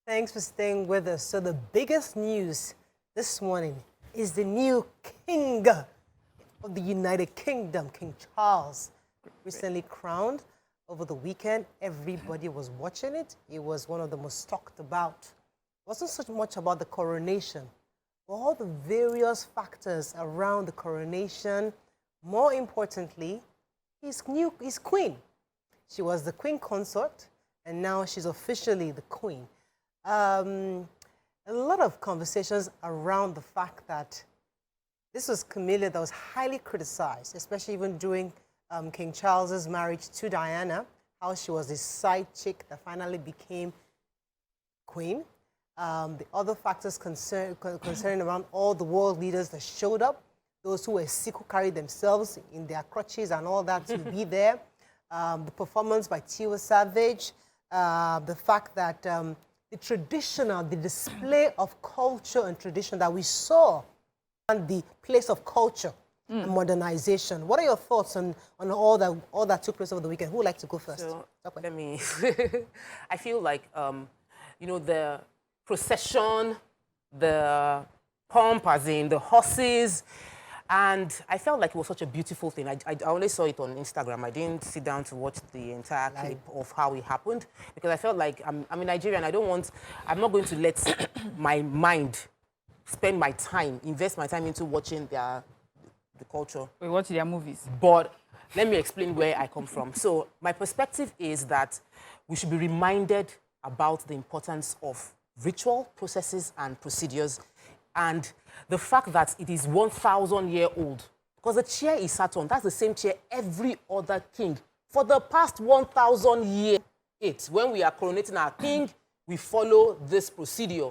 Thanks for staying with us. So the biggest news this morning is the new king of the United Kingdom, King Charles, recently crowned over the weekend. Everybody was watching it. It was one of the most talked about. It wasn't so much about the coronation, but all the various factors around the coronation. More importantly, his queen. She was the queen consort, and now she's officially the queen. A lot of conversations around the fact that this was Camilla that was highly criticized, especially even during King Charles's marriage to Diana, how she was this side chick that finally became queen. The other factors concerning around all the world leaders that showed up, those who were sick, who carried themselves in their crutches and all that to be there. The performance by Tiwa Savage, the fact that the display of culture and tradition that we saw and the place of culture and modernization. What are your thoughts on all that took place over the weekend? Who would like to go first? So, let me... I feel like, you know, the procession, the pomp, as in the horses, and I felt like it was such a beautiful thing. I only saw it on Instagram. I didn't sit down to watch the entire clip of how it happened because I felt like I'm a Nigerian. I'm not going to let my mind spend my time, invest my time into watching the culture. We watch their movies. But let me explain where I come from. So my perspective is that we should be reminded about the importance of ritual processes and procedures and the fact that it is 1,000 years old. Because the chair is sat on, that's the same chair every other king. For the past 1,000 years, when we are coronating our king, we follow this procedure.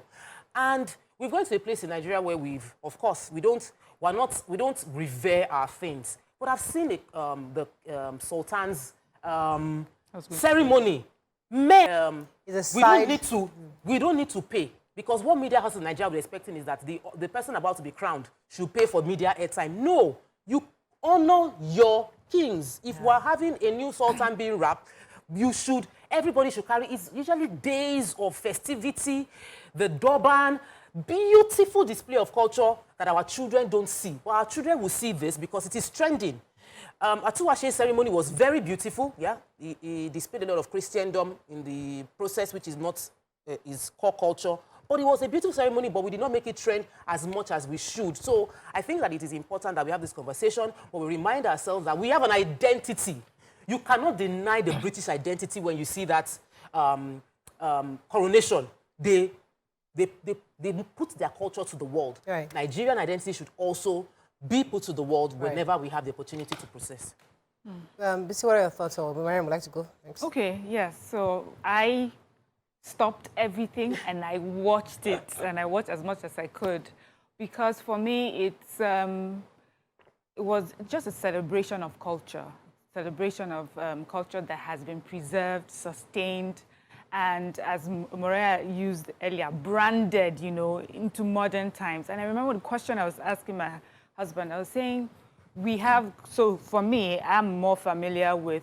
And we've gone to a place in Nigeria where of course, we don't revere our things. But I've seen the Sultan's ceremony. We don't need to pay. Because what media house in Nigeria we're expecting is that the person about to be crowned should pay for media airtime. No, you honor your kings. If we're having a new sultan being wrapped, everybody should carry, it's usually days of festivity, the Durban, beautiful display of culture that our children don't see. Well, our children will see this because it is trending. Atuwashe's ceremony was very beautiful, yeah. He displayed a lot of Christendom in the process, which is not his core culture. But it was a beautiful ceremony, but we did not make it trend as much as we should. So I think that it is important that we have this conversation, but we remind ourselves that we have an identity. You cannot deny the British identity when you see that coronation. They put their culture to the world. Right. Nigerian identity should also be put to the world whenever we have the opportunity to process. Bisi, what are your thoughts? Or Mariam would like to go. Thanks. Okay, yes. So I stopped everything and I watched it, and I watched as much as I could, because for me it was just a celebration of culture, culture that has been preserved, sustained, and as Maria used earlier, branded, you know, into modern times. And I remember the question I was asking my husband. I was saying, so for me, I'm more familiar with,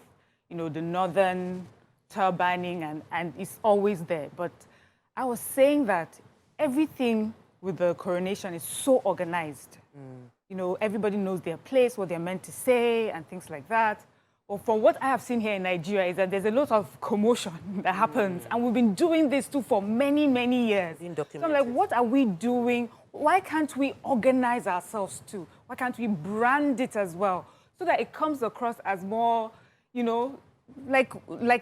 you know, the northern turbaning, and it's always there. But I was saying that everything with the coronation is so organized. You know, everybody knows their place, what they're meant to say, and things like that. But from what I have seen here in Nigeria is that there's a lot of commotion that happens. And we've been doing this too for many, many years. So I'm like, what are we doing? Why can't we organize ourselves too? Why can't we brand it as well? So that it comes across as more, you know, like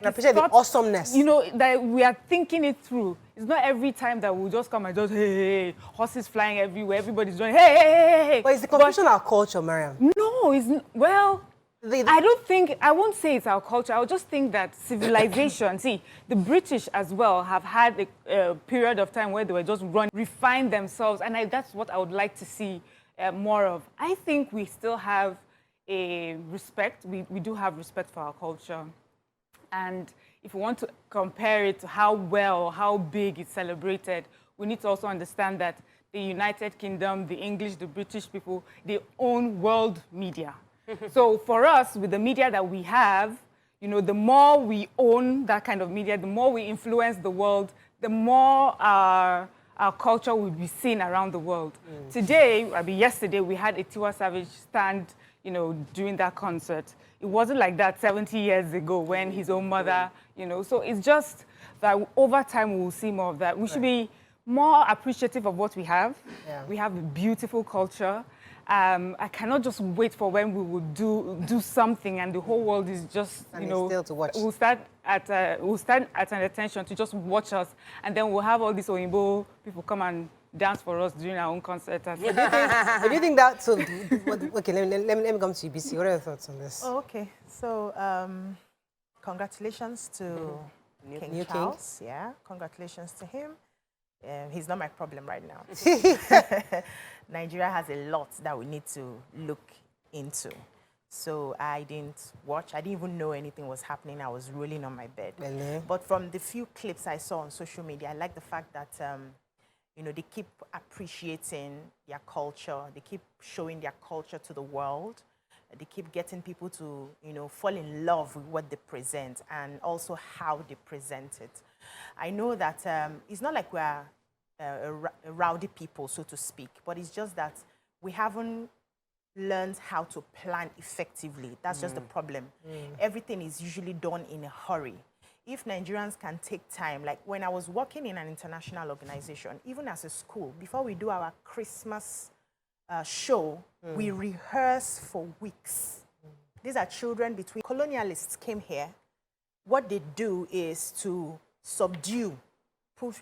appreciate the awesomeness. You know, that we are thinking it through. It's not every time that we'll just come and just, hey, horses flying everywhere, everybody's doing, hey. But is the confusion our culture, Mariam? No, it's, well, I won't say it's our culture. I would just think that civilization, see, the British as well have had a period of time where they were just refine themselves, and that's what I would like to see more of. I think we still have a respect. We do have respect for our culture. And if we want to compare it to how well, how big it's celebrated, we need to also understand that the United Kingdom, the English, the British people, they own world media. So for us, with the media that we have, you know, the more we own that kind of media, the more we influence the world, the more our culture will be seen around the world. Today, I mean, yesterday, we had a Tiwa Savage stand, you know, during that concert. It wasn't like that 70 years ago when his own mother, you know. So it's just that over time, we will see more of that. We should be more appreciative of what we have. Yeah. We have a beautiful culture. I cannot just wait for when we will do something and the whole world is just, and you know, still to watch. we'll stand at an attention to just watch us, and then we'll have all these Oyinbo people come and dance for us during our own concert. Do you think that? So, okay, let me come to you, BC. What are your thoughts on this? Oh, okay. So, congratulations to King Charles. Yeah, congratulations to him. He's not my problem right now. Nigeria has a lot that we need to look into. So I didn't watch. I didn't even know anything was happening. I was rolling on my bed. Really? But from the few clips I saw on social media, I like the fact that you know, they keep appreciating their culture. They keep showing their culture to the world. They keep getting people to, you know, fall in love with what they present and also how they present it. I know that it's not like we're rowdy people, so to speak, but it's just that we haven't learned how to plan effectively. That's just the problem. Everything is usually done in a hurry. If Nigerians can take time, like when I was working in an international organization, even as a school, before we do our Christmas show, we rehearse for weeks. These are children between colonialists came here. What they do is to subdue,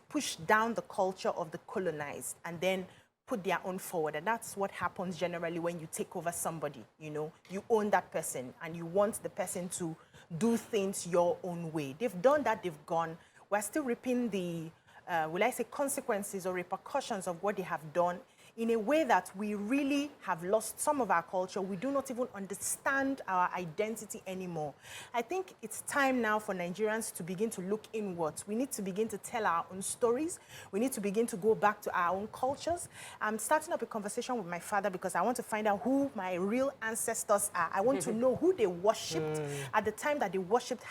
push down the culture of the colonized, and then put their own forward. And that's what happens generally when you take over somebody. You know, you own that person and you want the person to do things your own way. They've done that, they've gone. We're still reaping the, will I say, consequences or repercussions of what they have done in a way that we really have lost some of our culture. We do not even understand our identity anymore. I think it's time now for Nigerians to begin to look inwards. We need to begin to tell our own stories. We need to begin to go back to our own cultures. I'm starting up a conversation with my father because I want to find out who my real ancestors are. I want to know who they worshipped at the time that they worshipped,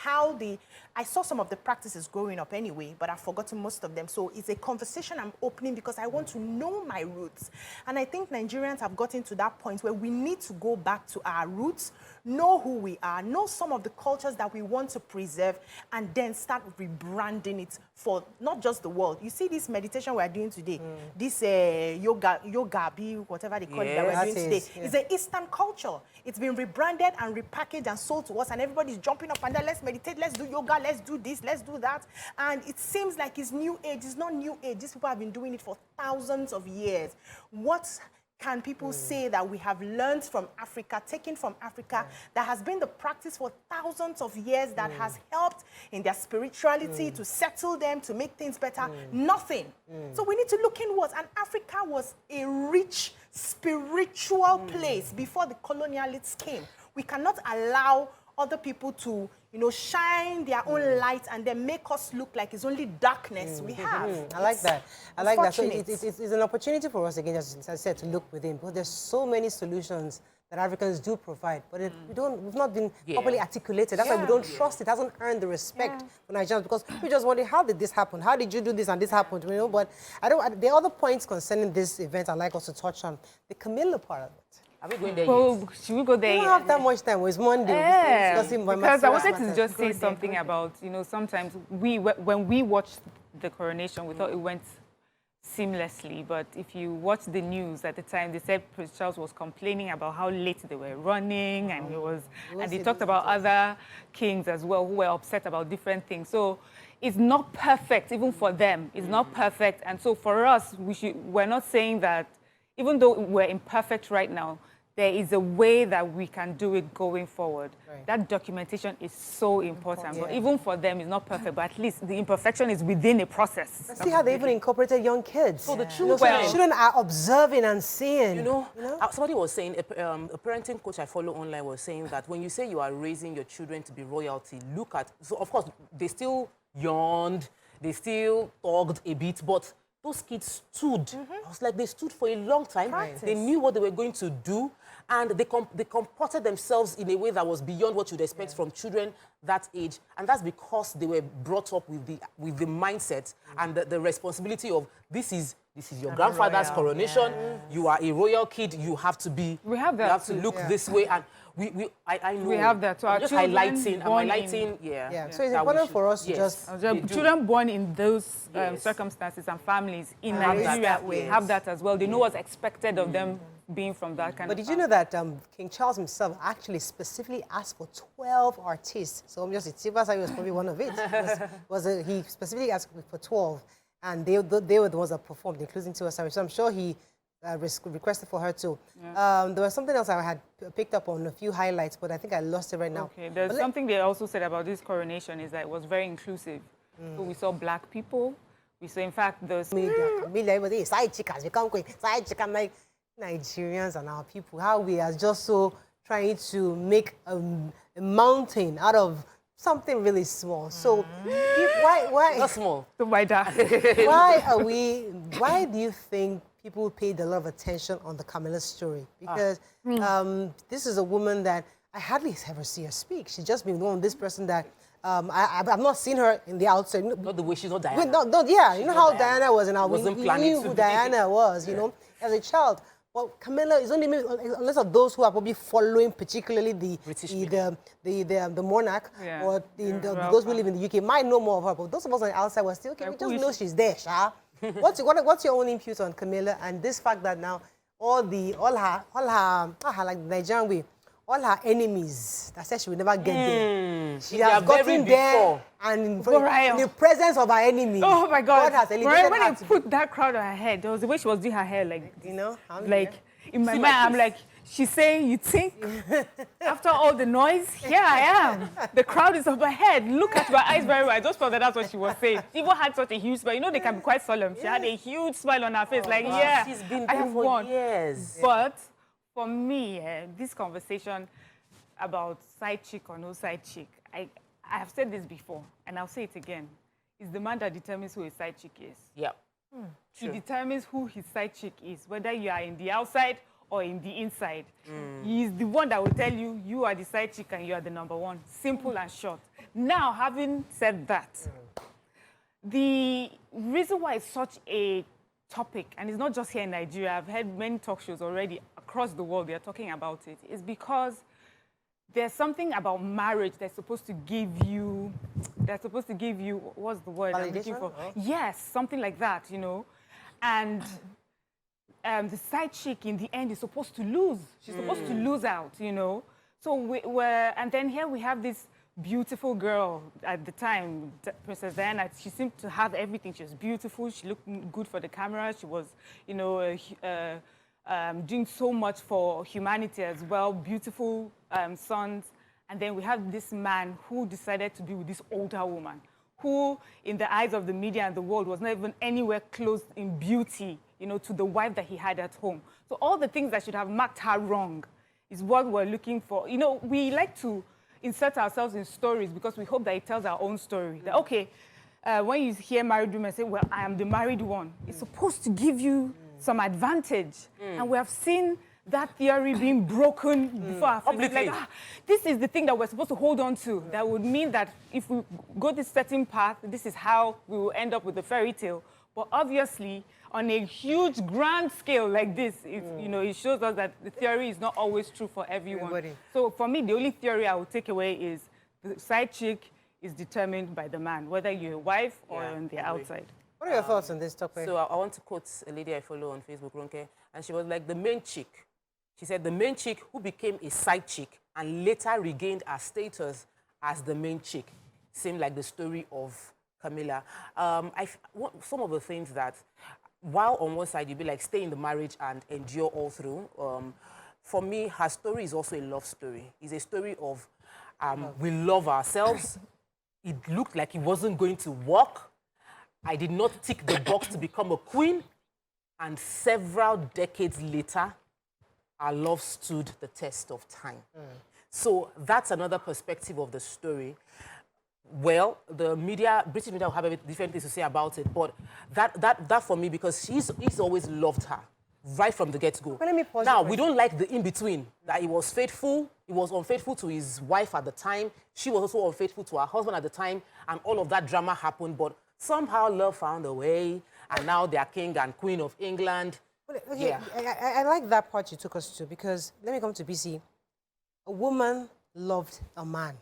I saw some of the practices growing up anyway, but I've forgotten most of them. So it's a conversation I'm opening because I want to know my roots. And I think Nigerians have gotten to that point where we need to go back to our roots, know who we are, know some of the cultures that we want to preserve, and then start rebranding it for not just the world. You see this meditation we're doing today, this yoga, whatever they call it that we're doing today, it's an Eastern culture. It's been rebranded and repackaged and sold to us, and everybody's jumping up and down, let's meditate, let's do yoga, let's do this, let's do that. And it seems like it's new age. It's not new age. These people have been doing it for thousands of years. What can people say that we have learned from Africa, taken from Africa, that has been the practice for thousands of years, that has helped in their spirituality to settle them, to make things better? Nothing. So we need to look inwards. And Africa was a rich spiritual place before the colonialists came. We cannot allow other people to, you know, shine their own light and then make us look like it's only darkness we have. I like that. I like that. So it's an opportunity for us, again, as I said, to look within. But there's so many solutions that Africans do provide, but we've not been properly articulated. That's why we don't trust it. It hasn't earned the respect for Nigerians, because we just wonder, how did this happen? How did you do this and this happened? You know, but the other points concerning this event I'd like us to touch on, the Camilla part of it. Are we going there Well, should we go there? We don't have that much time. It's Monday. Because I wanted to just say something about, you know, sometimes when we watched the coronation, we thought it went seamlessly. But if you watch the news at the time, they said Prince Charles was complaining about how late they were running, and and they talked about other kings as well who were upset about different things. So it's not perfect, even for them. It's not perfect. And so for us, we're not saying that, even though we're imperfect right now, there is a way that we can do it going forward. Right. That documentation is so important. But even for them, it's not perfect, but at least the imperfection is within a process. See how they even incorporated young kids. So the children, children are observing and seeing. You know? Somebody was saying, a parenting coach I follow online was saying that when you say you are raising your children to be royalty, look at, so of course, they still yawned, they still talked a bit, but those kids stood. I was like, they stood for a long time. Practice. They knew what they were going to do, and they comported themselves in a way that was beyond what you'd expect from children that age. And that's because they were brought up with the mindset and the responsibility of this is your grandfather's coronation. Yes. You are a royal kid. You have to be. We have that You have to too. look this way, and I know. We have that. So I'm our just children highlighting. Yeah. So it's that we important should- for us to yes. just They do. Children born in those Yes. circumstances and families in Have that, Nigeria yes. have that as well. They know what's expected of them being from that kind But of did you know that King Charles himself actually specifically asked for 12 artists? So I'm just, Tivasa was probably one of it. He specifically asked for 12, and they were the ones that performed, including Tivasa. So I'm sure he requested for her too. Yeah. There was something else I had picked up on, a few highlights, but I think I lost it right now. Okay, there's something they also said about this coronation is that it was very inclusive. So we saw black people. We saw, in fact, Camilla, everybody, side chickens, we come quick, side chicken, like Nigerians and our people, how we are just so trying to make a mountain out of something really small. So why Not small. why do you think people paid a lot of attention on the Camilla story? Because this is a woman that I hardly ever see her speak. She's just been one of this person that I've not seen her in the outside. Not the way she's not Diana. You know how Diana was, and we planning knew to who be. Diana was, you know, as a child. Well, Camilla is only unless of those who are probably following, particularly the monarch or those who live in the UK might know more of her. But those of us on the outside were still okay. We just know she's there, Sha. What's your own input on Camilla and this fact that now all her like Nigerian way, all her enemies that said she would never get there, she has gotten there and in the presence of her enemies. Oh my God! God has elevated when her they to put that crowd on her head, there was the way she was doing her hair, like you know, like in my mind, I'm like, she's saying, "You think after all the noise, here I am. The crowd is up her head. Look at my eyes very well." I just felt that that's what she was saying. She even had such a huge smile. You know, they can be quite solemn. She had a huge smile on her face, like, yeah, She's been I there have for won. years. But for me, this conversation about side chick or no side chick, I have said this before, and I'll say it again. It's the man that determines who his side chick is. Yeah. He determines who his side chick is, whether you are in the outside or in the inside. He's the one that will tell you, you are the side chick and you are the number one. Simple and short. Now, having said that, the reason why it's such a topic, and it's not just here in Nigeria, I've heard many talk shows already across the world, they're talking about it, is because there's something about marriage that's supposed to give you, what's the word I'm looking for? Oh. Yes, something like that, you know. And the side chick in the end is supposed to lose. She's supposed to lose out, you know. So and then here we have this beautiful girl at the time, Princess Diana. She seemed to have everything. She was beautiful. She looked good for the camera. She was, you know, doing so much for humanity as well. Beautiful sons. And then we have this man who decided to be with this older woman, who, in the eyes of the media and the world, was not even anywhere close in beauty, you know, to the wife that he had at home. So all the things that should have marked her wrong is what we're looking for. You know, we like to insert ourselves in stories because we hope that it tells our own story. That, okay, when you hear married women say, well, I am the married one, it's supposed to give you some advantage. And we have seen that theory being broken before our faces. Like, this is the thing that we're supposed to hold on to. That would mean that if we go this certain path, this is how we will end up with the fairy tale. But obviously, on a huge, grand scale like this, you know, it shows us that the theory is not always true for everyone. Everybody. So for me, the only theory I would take away is the side chick is determined by the man, whether you're a wife or on the outside. What are your thoughts on this topic? So I want to quote a lady I follow on Facebook, Ronke, and she was like, the main chick. She said, the main chick who became a side chick and later regained her status as the main chick. Seemed like the story of Camilla. Some of the things that, while on one side you'd be like, stay in the marriage and endure all through, for me, her story is also a love story. It's a story of we love ourselves. It looked like it wasn't going to work. I did not tick the box to become a queen. And several decades later, our love stood the test of time. So that's another perspective of the story. well, the media, British media will have different things to say about it, but that for me, because he's always loved her right from the get-go. Well, let me pause now, you we don't like the in-between, that he was faithful, he was unfaithful to his wife at the time, she was also unfaithful to her husband at the time, and all of that drama happened, but somehow love found a way, and now they are king and queen of England. Well, okay, yeah. I like that part you took us to, because let me come to BC. A woman loved a man.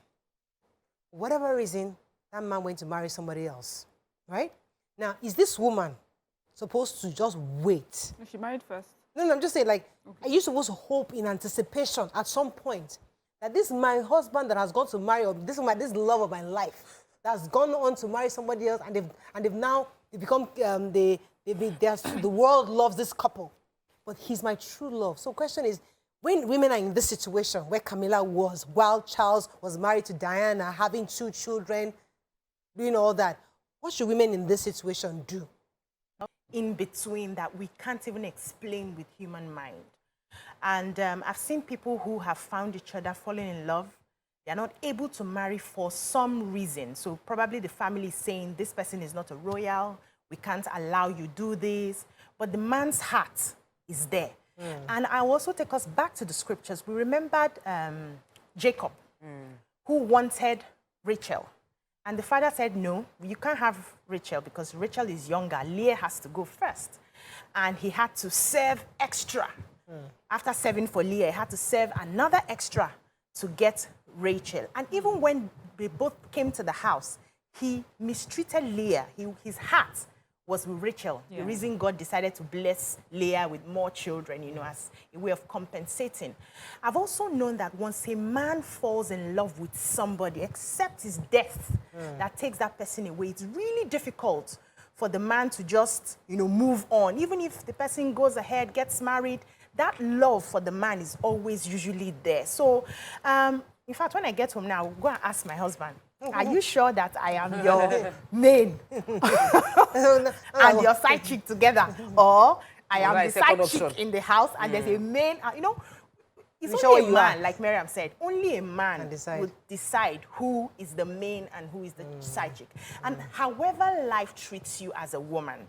For whatever reason, that man went to marry somebody else, right? Now, is this woman supposed to just wait? She married first. No, I'm just saying, like, are you supposed to hope in anticipation at some point that this my husband that has gone to marry, or this love of my life, that's gone on to marry somebody else, and they've now become the world loves this couple, but he's my true love. So, question is, when women are in this situation where Camilla was, while Charles was married to Diana, having 2 children, doing all that, what should women in this situation do? In between that we can't even explain with human mind. And I've seen people who have found each other, falling in love. They're not able to marry for some reason. So probably the family is saying, this person is not a royal, we can't allow you do this. But the man's heart is there. And I also take us back to the scriptures. We remembered Jacob, who wanted Rachel. And the father said, no, you can't have Rachel because Rachel is younger. Leah has to go first. And he had to serve extra. After serving for Leah, he had to serve another extra to get Rachel. And even when they both came to the house, he mistreated Leah. His heart was with Rachel. Yeah. The reason God decided to bless Leah with more children, you know, as a way of compensating. I've also known that once a man falls in love with somebody, except his death that takes that person away, it's really difficult for the man to just, you know, move on. Even if the person goes ahead, gets married, that love for the man is always usually there. So, in fact, when I get home now, I'll go and ask my husband, are you sure that I am your main and your side chick together? Or I am the side chick in the house and there's a main, you know, it's only a man, like Miriam said, only a man would decide who is the main and who is the side chick. And however life treats you as a woman,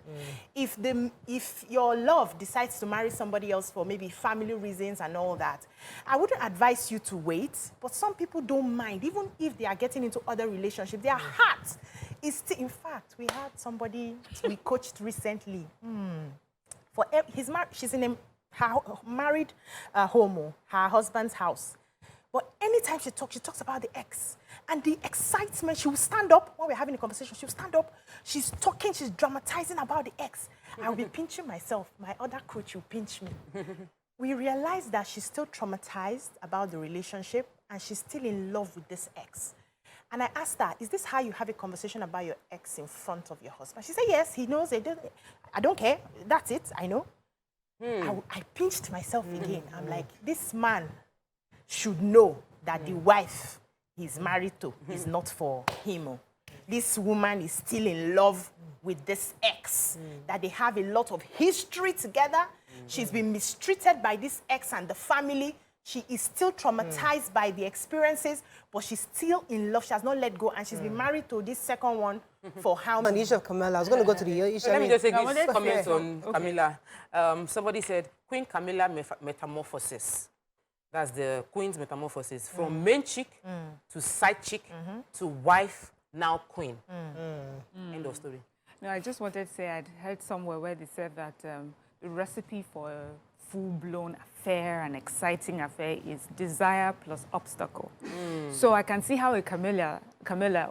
if your love decides to marry somebody else for maybe family reasons and all that, I wouldn't advise you to wait, but some people don't mind, even if they are getting into other relationships, their heart is still, in fact, we had somebody we coached recently, she's in a married homo, her husband's house. But anytime she talks about the ex. And the excitement, she will stand up, while we're having a conversation, she'll stand up, she's talking, she's dramatizing about the ex. I'll be pinching myself, my other coach will pinch me. We realized that she's still traumatized about the relationship and she's still in love with this ex. And I asked her, is this how you have a conversation about your ex in front of your husband? She said, yes, he knows it. I don't care, that's it, I know. I pinched myself again. I'm like, this man should know that the wife he's married to is not for him. This woman is still in love with this ex, that they have a lot of history together. She's been mistreated by this ex and the family. She is still traumatized by the experiences, but she's still in love. She has not let go, and she's been married to this second one for how many? On the issue of Camilla, I was going to go to the issue. Let me just say this comment on Camilla. Somebody said, Queen Camilla metamorphosis. That's the Queen's metamorphosis. From main chick to side chick to wife, now queen. End of story. No, I just wanted to say I'd heard somewhere where they said that the recipe for a full-blown affair, an exciting affair, is desire plus obstacle. So I can see how a Camilla,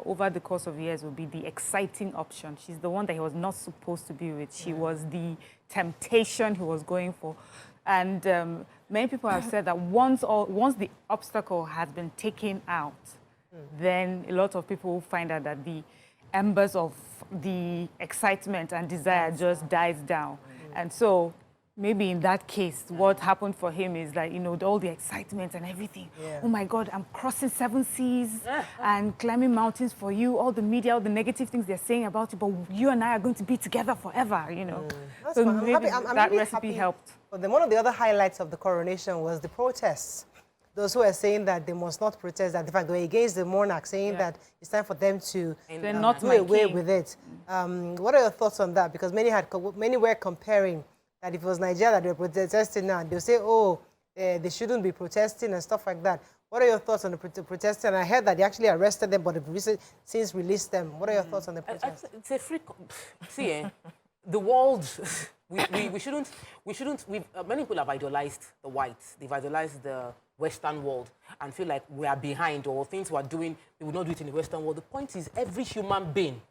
over the course of years, will be the exciting option. She's the one that he was not supposed to be with. She was the temptation he was going for. And many people have said that once the obstacle has been taken out, then a lot of people find out that the embers of the excitement and desire just dies down. And so maybe in that case, what happened for him is that, you know, all the excitement and everything. Oh my God, I'm crossing 7 seas and climbing mountains for you, all the media, all the negative things they're saying about you, but you and I are going to be together forever, you know. So maybe I'm that really recipe happy. helped. But then one of the other highlights of the coronation was the protests those who are saying that they must not protest, that in fact they were against the monarch, saying that it's time for them to not do my away king. with it. What are your thoughts on that? Because many were comparing that if it was Nigeria that they were protesting now, they'll say, oh, they shouldn't be protesting and stuff like that. What are your thoughts on the protesting? And I heard that they actually arrested them, but they've since released them. What are your thoughts on the protest? It's a free... See, the world... we shouldn't... many people have idolized the whites. They've idolized the Western world and feel like we are behind, or things we are doing, they will not do it in the Western world. The point is, every human being,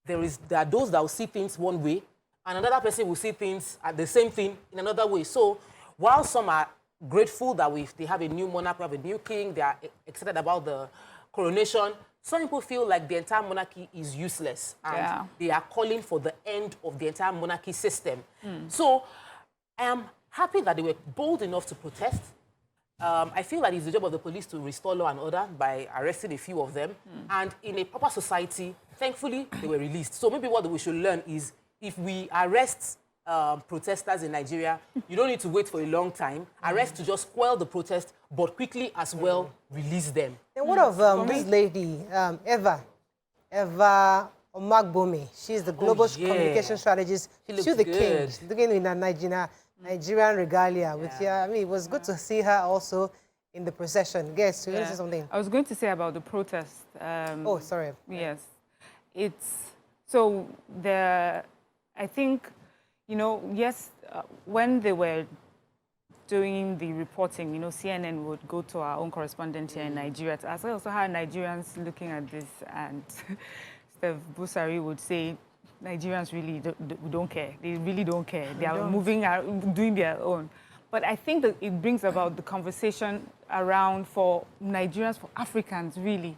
there are those that will see things one way, and another person will see things the same thing in another way. So while some are grateful that they have a new monarch, we have a new king, they are excited about the coronation, some people feel like the entire monarchy is useless, and they are calling for the end of the entire monarchy system. So I am happy that they were bold enough to protest. I feel that it's the job of the police to restore law and order by arresting a few of them. And in a proper society, thankfully, they were released. So maybe what we should learn is, if we arrest protesters in Nigeria, you don't need to wait for a long time. Arrest to just quell the protest, but quickly as well release them. And what of this lady, Eva Omagbome? She's the global communication strategist to the king. She's looking in a Nigerian regalia. I mean, it was good to see her also in the procession. Guess, you want to say something? I was going to say about the protest. Oh, sorry. Yes. So I think, yes, when they were doing the reporting, CNN would go to our own correspondent here in Nigeria to ask also how Nigerians looking at this, and Steph Busari would say, Nigerians really don't care. They really don't care. They are moving, doing their own. But I think that it brings about the conversation around for Nigerians, for Africans, really.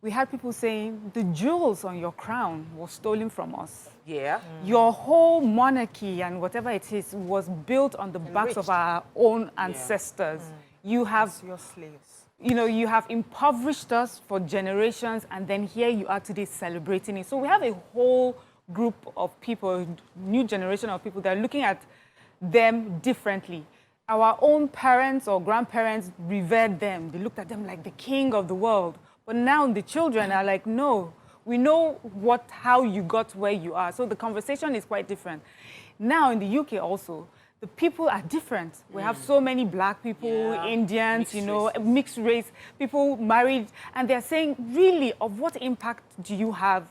We had people saying, the jewels on your crown was stolen from us. Yeah. Your whole monarchy and whatever it is was built on the backs of our own ancestors. You have... Your slaves. You have impoverished us for generations, and then here you are today celebrating it. So we have a whole group of people, new generation of people that are looking at them differently. Our own parents or grandparents revered them. They looked at them like the king of the world. But now the children are like, no, we know how you got where you are. So the conversation is quite different. Now in the UK also, the people are different. We have so many black people, Indians, mixed race, people married, and they're saying, really, of what impact do you have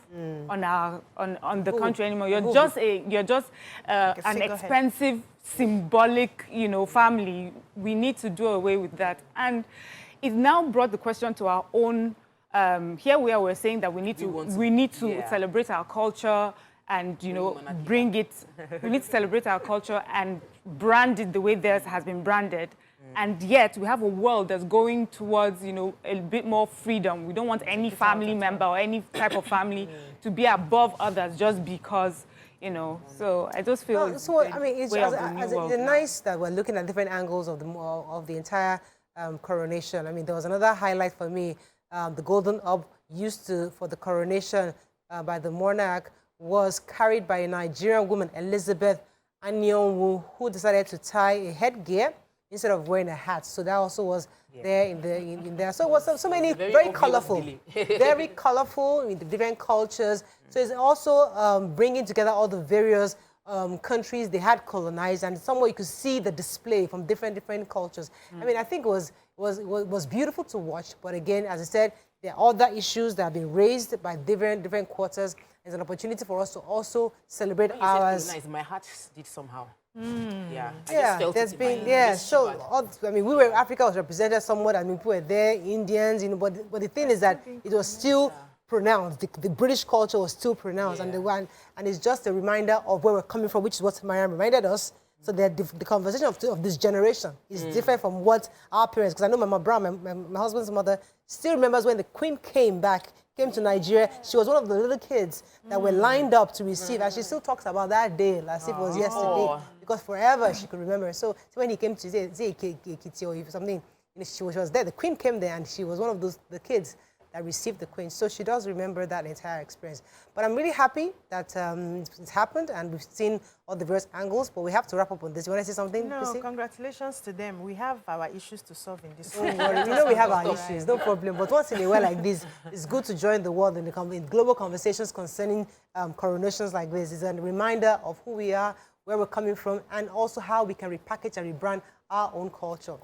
on the country anymore? You're just an expensive, symbolic, family. We need to do away with that. And it now brought the question to our own. Here we are. We're saying that we need to celebrate our culture and bring it. We need to celebrate our culture and brand it the way theirs has been branded. And yet we have a world that's going towards a bit more freedom. We don't want any family member or any type of family to be above others just because. So I just feel. It's nice that we're looking at different angles of the entire coronation. I mean, there was another highlight for me. The golden orb used for the coronation by the monarch was carried by a Nigerian woman, Elizabeth Anyonwu, who decided to tie a headgear instead of wearing a hat. So that also was there in there. So it was so many very colorful, very colorful in the different cultures. So it's also bringing together all the various countries they had colonized, and somewhere you could see the display from different cultures. I mean, I think it was beautiful to watch. But again, as I said, there are other issues that have been raised by different quarters. It's an opportunity for us to also celebrate ours. My heart did somehow. Yeah, there's been, so, I mean, Africa was represented somewhat, I mean, people were there, Indians, but the thing is that it was still pronounced. The British culture was still pronounced, and it's just a reminder of where we're coming from, which is what Mariam reminded us. So the conversation of this generation is different from what our parents, because I know my husband's mother still remembers when the Queen came to Nigeria. She was one of the little kids that were lined up to receive, and she still talks about that day as if it was yesterday, because forever she could remember. So when he came to say Kitty or something, she was there. The Queen came there, and she was one of the kids that received the Queen. So she does remember that entire experience. But I'm really happy that it's happened and we've seen all the various angles, but we have to wrap up on this. You want to say something, No, Chrissy? congratulations to them. We have our issues to solve in this. Don't worry, we know we have our issues, no problem. But once in a while like this, it's good to join the world in global conversations concerning coronations like this. It's a reminder of who we are, where we're coming from, and also how we can repackage and rebrand our own culture.